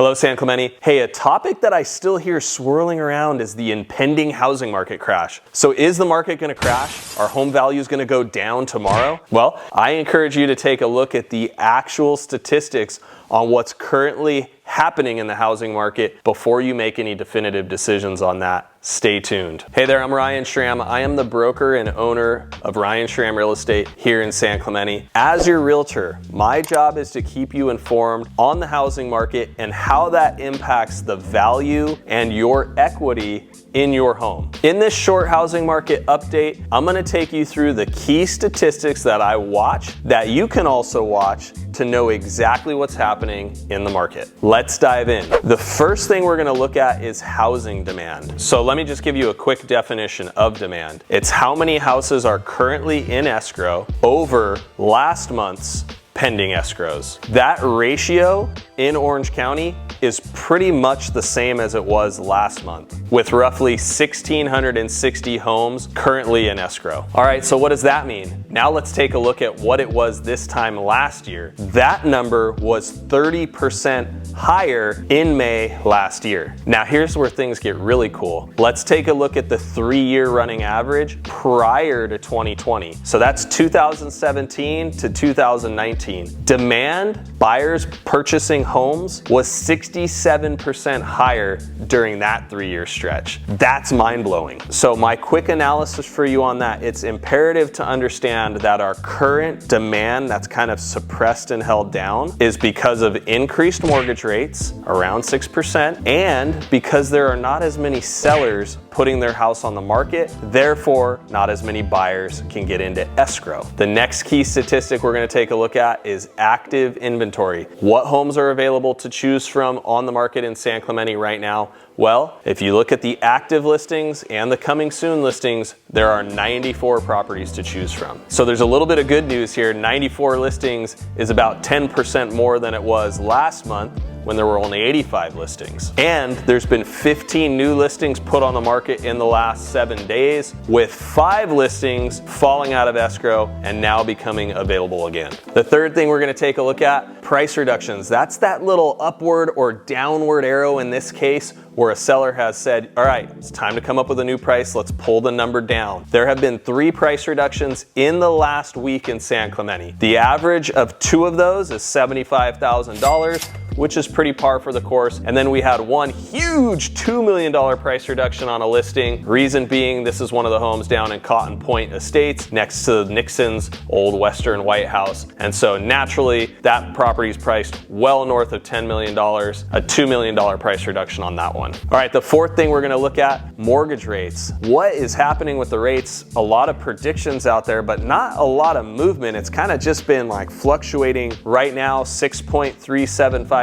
Hello, San Clemente. Hey, a topic that I still hear swirling around is the impending housing market crash. So is the market gonna crash? Are home values gonna go down tomorrow? Well, I encourage you to take a look at the actual statistics on what's currently happening in the housing market before you make any definitive decisions on that. Stay tuned. Hey there, I'm Ryan Schramm. I am the broker and owner of Ryan Schramm Real Estate here in San Clemente. As your realtor, my job is to keep you informed on the housing market and how that impacts the value and your equity in your home. In this short housing market update, I'm gonna take you through the key statistics that I watch that you can also watch to know exactly what's happening in the market. Let's dive in. The first thing we're gonna look at is housing demand. So let me just give you a quick definition of demand. It's how many houses are currently in escrow over last month's pending escrows. That ratio in Orange County is pretty much the same as it was last month, with roughly 1,660 homes currently in escrow. All right, so what does that mean? Now let's take a look at what it was this time last year. That number was 30% higher in May last year. Now here's where things get really cool. Let's take a look at the 3-year running average prior to 2020. So that's 2017 to 2019. Demand, buyers purchasing homes, was 67% higher during that 3-year stretch. That's mind-blowing. So my quick analysis for you on that, it's imperative to understand that our current demand that's kind of suppressed and held down is because of increased mortgage rates, around 6%, and because there are not as many sellers putting their house on the market, therefore not as many buyers can get into escrow. The next key statistic we're gonna take a look at is active inventory. What homes are available to choose from on the market in San Clemente right now? Well, if you look at the active listings and the coming soon listings, there are 94 properties to choose from. So there's a little bit of good news here. 94 listings is about 10% more than it was last month, when there were only 85 listings. And there's been 15 new listings put on the market in the last 7 days, with 5 listings falling out of escrow and now becoming available again. The third thing we're gonna take a look at, price reductions. That's that little upward or downward arrow in this case, where a seller has said, all right, it's time to come up with a new price, let's pull the number down. There have been 3 price reductions in the last week in San Clemente. The average of 2 of those is $75,000, which is pretty par for the course. And then we had one huge $2 million price reduction on a listing. Reason being, this is one of the homes down in Cotton Point Estates next to Nixon's old Western White House. And so naturally, that property is priced well north of $10 million, a $2 million price reduction on that one. All right, the fourth thing we're gonna look at, mortgage rates. What is happening with the rates? A lot of predictions out there, but not a lot of movement. It's kind of just been like fluctuating. Right now, 6.375%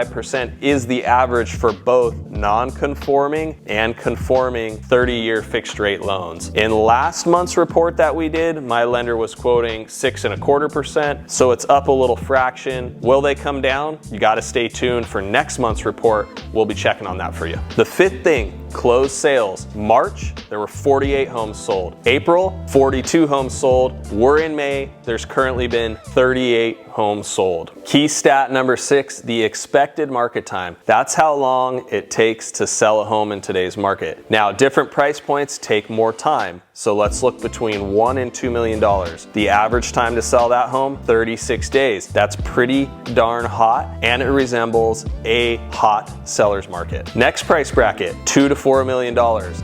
is the average for both non-conforming and conforming 30-year fixed rate loans. In last month's report that we did, my lender was quoting 6.25%, so it's up a little fraction. Will they come down? You gotta stay tuned for next month's report. We'll be checking on that for you. The fifth thing, closed sales. March, there were 48 homes sold. April, 42 homes sold. We're in May, there's currently been 38 homes sold. Key stat number 6, the expected market time. That's how long it takes to sell a home in today's market. Now, different price points take more time. So let's look between $1 and $2 million. The average time to sell that home, 36 days. That's pretty darn hot, and it resembles a hot seller's market. Next price bracket, $2 to $4 million.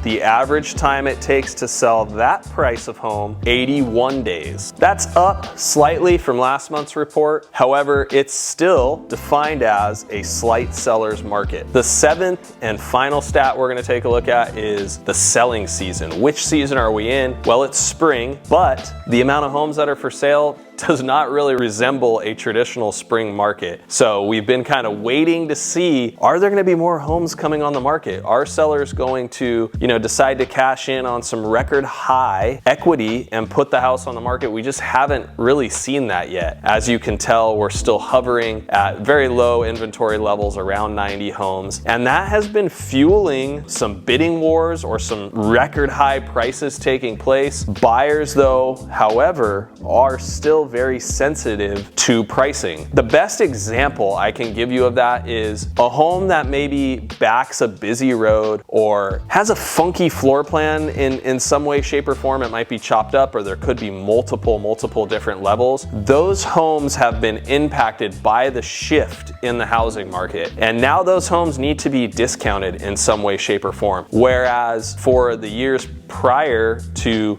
The average time it takes to sell that price of home, 81 days. That's up slightly from last month's report. However, it's still defined as a slight seller's market. The 7th and final stat we're gonna take a look at is the selling season. Which season are we in? Well, it's spring, but the amount of homes that are for sale does not really resemble a traditional spring market. So we've been kind of waiting to see, are there gonna be more homes coming on the market? Are sellers going to, decide to cash in on some record high equity and put the house on the market? We just haven't really seen that yet. As you can tell, we're still hovering at very low inventory levels, around 90 homes. And that has been fueling some bidding wars or some record high prices taking place. Buyers though, however, are still still very sensitive to pricing. The best example I can give you of that is a home that maybe backs a busy road or has a funky floor plan in some way, shape, or form. It might be chopped up, or there could be multiple different levels. Those homes have been impacted by the shift in the housing market, and now those homes need to be discounted in some way, shape, or form. Whereas for the years prior to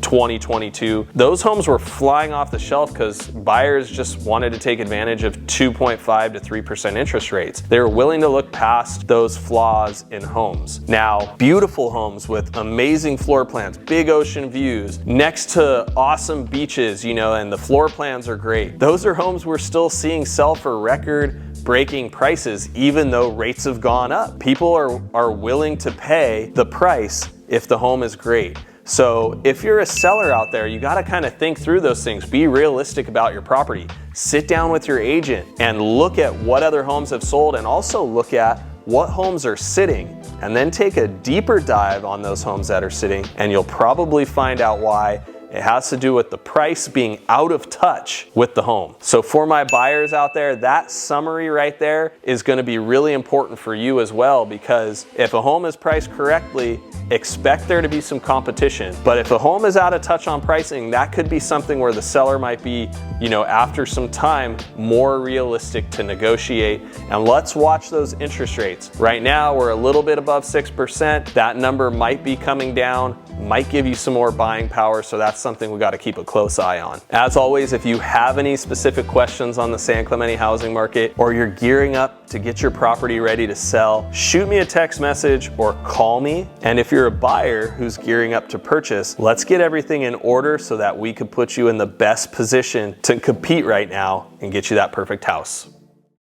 2022, those homes were flying off the shelf because buyers just wanted to take advantage of 2.5 to 3% interest rates. They were willing to look past those flaws in homes. Now, beautiful homes with amazing floor plans, big ocean views, next to awesome beaches, you know, and the floor plans are great. Those are homes we're still seeing sell for record-breaking prices, even though rates have gone up. People are willing to pay the price if the home is great. So if you're a seller out there, you gotta kind of think through those things. Be realistic about your property. Sit down with your agent and look at what other homes have sold, and also look at what homes are sitting, and then take a deeper dive on those homes that are sitting, and you'll probably find out why. It has to do with the price being out of touch with the home. So for my buyers out there, that summary right there is going to be really important for you as well, because if a home is priced correctly, expect there to be some competition. But if a home is out of touch on pricing, that could be something where the seller might be, you know, after some time, more realistic to negotiate. And let's watch those interest rates. Right now, we're a little bit above 6%. That number might be coming down, might give you some more buying power. So that's something we got to keep a close eye on. As always, if you have any specific questions on the San Clemente housing market, or you're gearing up to get your property ready to sell, shoot me a text message or call me. And if you're a buyer who's gearing up to purchase, let's get everything in order so that we could put you in the best position to compete right now and get you that perfect house.